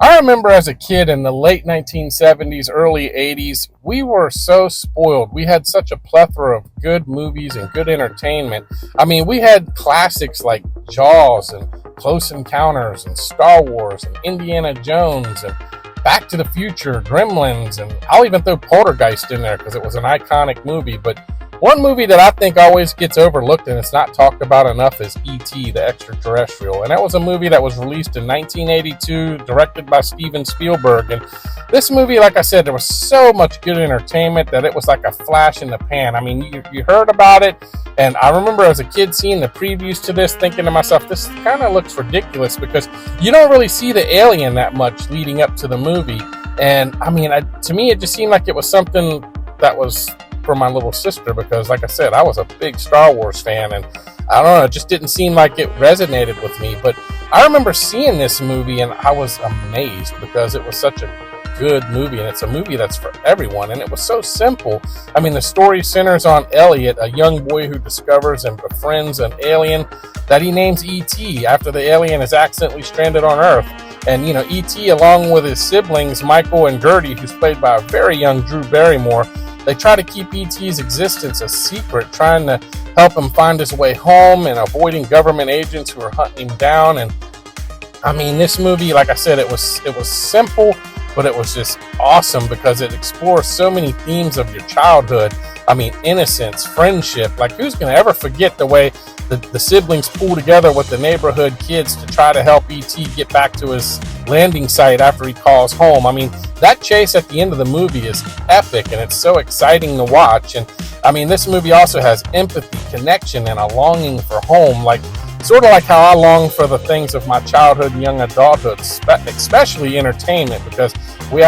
I remember as a kid in the late 1970s, early 80s, we were so spoiled. We had such a plethora of good movies and good entertainment. I mean, we had classics like Jaws and Close Encounters and Star Wars and Indiana Jones and Back to the Future, Gremlins, and I'll even throw Poltergeist in there because it was an iconic movie. But one movie that I think always gets overlooked and it's not talked about enough is E.T., the Extra Terrestrial. And that was a movie that was released in 1982, directed by Steven Spielberg. And this movie, like I said, there was so much good entertainment that it was like a flash in the pan. I mean, you heard about it, and I remember as a kid seeing the previews to this, thinking to myself, this kind of looks ridiculous because you don't really see the alien that much leading up to the movie. And I mean, to me, it just seemed like it was something that was for my little sister because, like I said, I was a big Star Wars fan, and I don't know, it just didn't seem like it resonated with me. But I remember seeing this movie and I was amazed because it was such a good movie, and it's a movie that's for everyone, and it was so simple. I mean, the story centers on Elliot, a young boy who discovers and befriends an alien that he names E.T. after the alien is accidentally stranded on Earth. And, you know, E.T., along with his siblings, Michael and Gertie, who's played by a very young Drew Barrymore, they try to keep E.T.'s existence a secret, trying to help him find his way home and avoiding government agents who are hunting him down. And I mean, this movie, like I said, it was simple, but it was just awesome because it explores so many themes of your childhood. I mean, innocence, friendship. Like, who's going to ever forget the way the siblings pull together with the neighborhood kids to try to help E.T. get back to his landing site after he calls home? I mean, that chase at the end of the movie is epic, and it's so exciting to watch. And I mean, this movie also has empathy, connection, and a longing for home, like sort of like how I long for the things of my childhood and young adulthood, especially entertainment, because we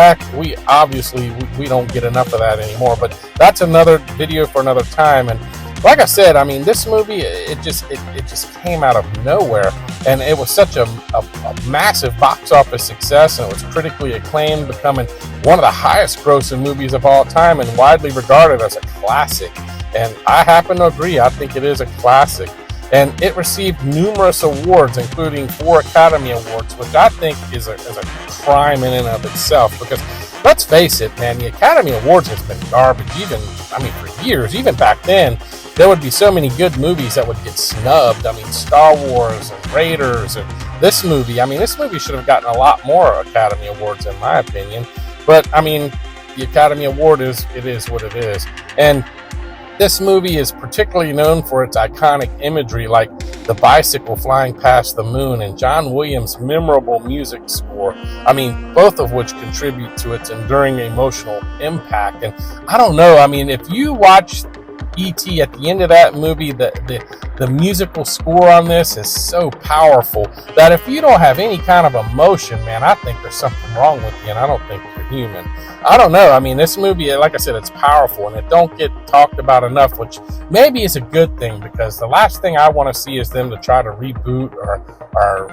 obviously don't get enough of that anymore. But that's another video for another time. And like I said, I mean, this movie, it just came out of nowhere, and it was such a massive box office success, and it was critically acclaimed, becoming one of the highest grossing movies of all time and widely regarded as a classic. And I happen to agree. I think it is a classic. And it received numerous awards, including 4 Academy Awards, which I think is a crime in and of itself. Because let's face it, man, the Academy Awards has been garbage. For years, even back then, there would be so many good movies that would get snubbed. I mean, Star Wars and Raiders and this movie. I mean, this movie should have gotten a lot more Academy Awards, in my opinion. But I mean, the Academy Award is what it is. And this movie is particularly known for its iconic imagery, like the bicycle flying past the moon and John Williams' memorable music score. I mean, both of which contribute to its enduring emotional impact. And I don't know, I mean, if you watch E.T. at the end of that movie, the musical score on this is so powerful that if you don't have any kind of emotion, man, I think there's something wrong with you, and I don't think you're human. I don't know. I mean, this movie, like I said, it's powerful, and it don't get talked about enough, which maybe is a good thing, because the last thing I want to see is them to try to reboot or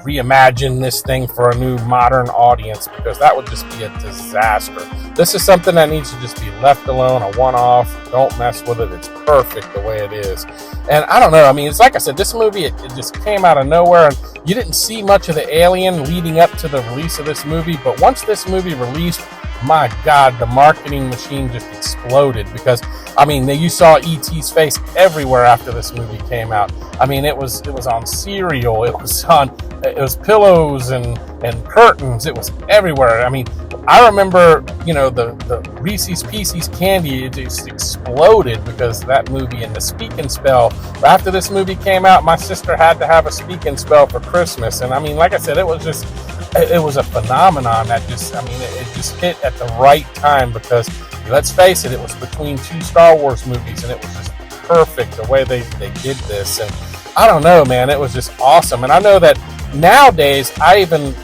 reimagine this thing for a new modern audience, because that would just be a disaster. This is something that needs to just be left alone, a one-off. Don't mess with it. It's perfect the way it is. And I don't know. I mean, it's like I said, this movie, it just came out of nowhere, and you didn't see much of the alien leading up to the release of this movie. But once this movie released, my God, the marketing machine just exploded, because I mean, you saw E.T.'s face everywhere after this movie came out. I mean, it was on cereal, it was pillows and curtains, it was everywhere. I mean, I remember, you know, the Reese's Pieces candy, it just exploded because of that movie. And the Speak and Spell, after this movie came out, my sister had to have a Speak and Spell for Christmas. And I mean, like I said, it was a phenomenon that it just hit at the right time, because let's face it, it was between 2 Star Wars movies, and it was just perfect the way they did this. And I don't know, man, it was just awesome. And I know that nowadays I even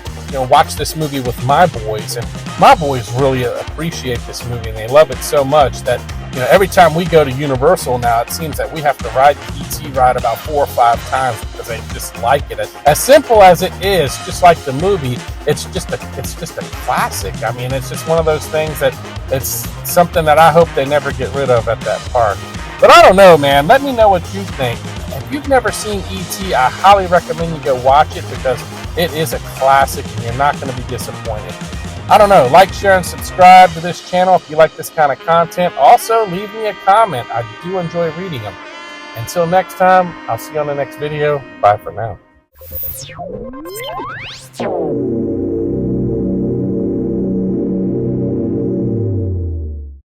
watch this movie with my boys, and my boys really appreciate this movie, and they love it so much that every time we go to Universal now, it seems that we have to ride the E.T. ride about 4 or 5 times because they just like it. As simple as it is, just like the movie, it's just a classic. I mean, it's just one of those things that it's something that I hope they never get rid of at that park. But I don't know, man. Let me know what you think. If you've never seen E.T., I highly recommend you go watch it, because It is a classic, and you're not going to be disappointed. I don't know, like, share, and subscribe to this channel if you like this kind of content. Also, leave me a comment. I do enjoy reading them. Until next time, I'll see you on the next video. Bye for now.